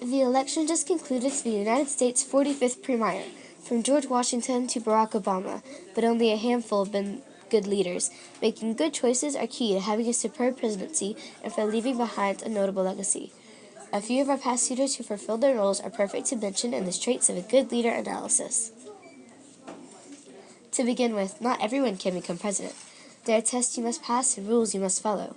The election just concluded to the United States' 45th premier, from George Washington to Barack Obama, but only a handful have been good leaders. Making good choices are key to having a superb presidency and for leaving behind a notable legacy. A few of our past leaders who fulfilled their roles are perfect to mention in the traits of a good leader analysis. To begin with, not everyone can become president. There are tests you must pass and rules you must follow.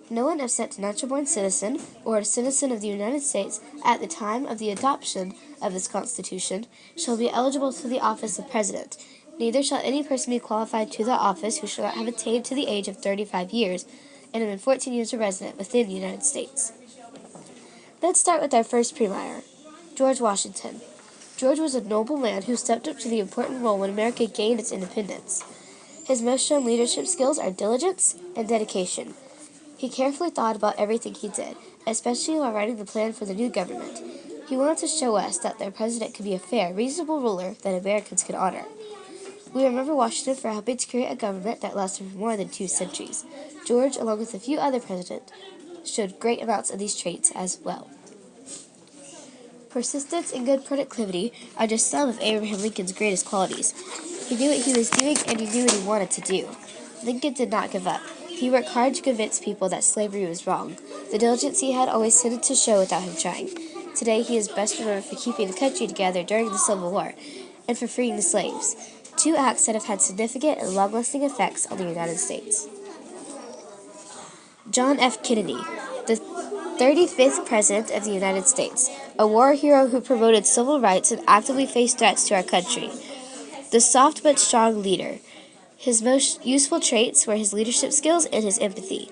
No one except a natural-born citizen or a citizen of the United States at the time of the adoption of this Constitution shall be eligible to the office of President. Neither shall any person be qualified to the office who shall not have attained to the age of 35 years and have been 14 years a resident within the United States. Let's start with our first premier, George Washington. George was a noble man who stepped up to the important role when America gained its independence. His most shown leadership skills are diligence and dedication. He carefully thought about everything he did, especially while writing the plan for the new government. He wanted to show us that their president could be a fair, reasonable ruler that Americans could honor. We remember Washington for helping to create a government that lasted for more than 2 centuries. George, along with a few other presidents, showed great amounts of these traits as well. Persistence and good productivity are just some of Abraham Lincoln's greatest qualities. He knew what he was doing and he knew what he wanted to do. Lincoln did not give up. He worked hard to convince people that slavery was wrong. The diligence he had always tended to show without him trying. Today he is best remembered for keeping the country together during the Civil War and for freeing the slaves, 2 acts that have had significant and long-lasting effects on the United States. John F. Kennedy, the 35th President of the United States, a war hero who promoted civil rights and actively faced threats to our country. The soft but strong leader. His most useful traits were his leadership skills and his empathy.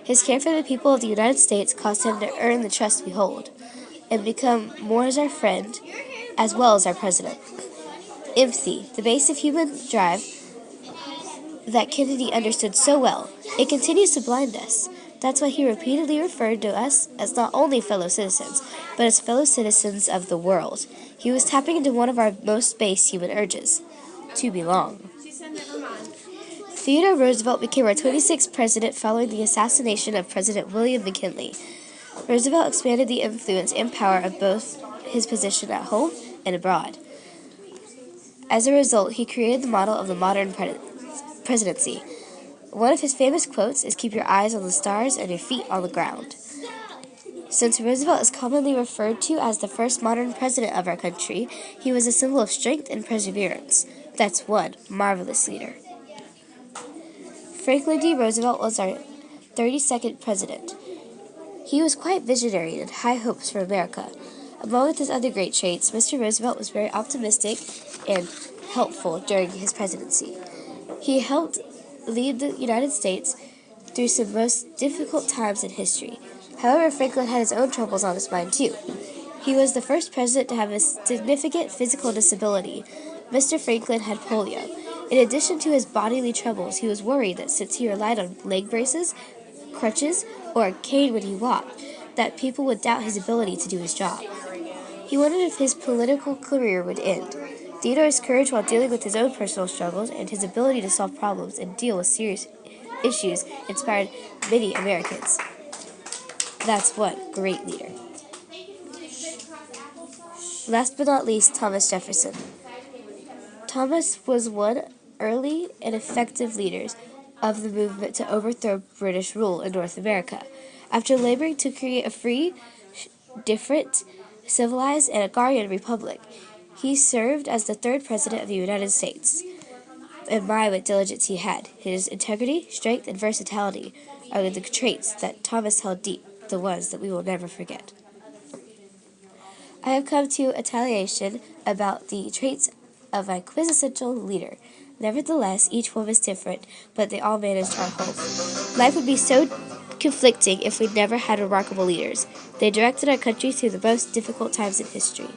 His care for the people of the United States caused him to earn the trust we hold and become more as our friend as well as our president. Empathy, the base of human drive that Kennedy understood so well. It continues to blind us. That's why he repeatedly referred to us as not only fellow citizens, but as fellow citizens of the world. He was tapping into one of our most base human urges, to belong. Theodore Roosevelt became our 26th president following the assassination of President William McKinley. Roosevelt expanded the influence and power of both his position at home and abroad. As a result, he created the model of the modern presidency. One of his famous quotes is, "Keep your eyes on the stars and your feet on the ground." Since Roosevelt is commonly referred to as the first modern president of our country, he was a symbol of strength and perseverance. That's one marvelous leader. Franklin D. Roosevelt was our 32nd president. He was quite visionary and had high hopes for America. Among his other great traits, Mr. Roosevelt was very optimistic and helpful during his presidency. He helped lead the United States through some most difficult times in history. However, Franklin had his own troubles on his mind too. He was the first president to have a significant physical disability. Mr. Franklin had polio. In addition to his bodily troubles, he was worried that since he relied on leg braces, crutches, or a cane when he walked, that people would doubt his ability to do his job. He wondered if his political career would end. Theodore's courage while dealing with his own personal struggles and his ability to solve problems and deal with serious issues inspired many Americans. That's one great leader. Last but not least, Thomas Jefferson. Thomas was one early and effective leaders of the movement to overthrow British rule in North America. After laboring to create a free, different, civilized, and agrarian republic, he served as the 3rd president of the United States. And my, what diligence he had. His integrity, strength, and versatility are the traits that Thomas held deep, the ones that we will never forget. I have come to a tellation about the traits of a quintessential leader. Nevertheless, each one was different, but they all managed our home. Life would be so conflicting if we never had remarkable leaders. They directed our country through the most difficult times in history.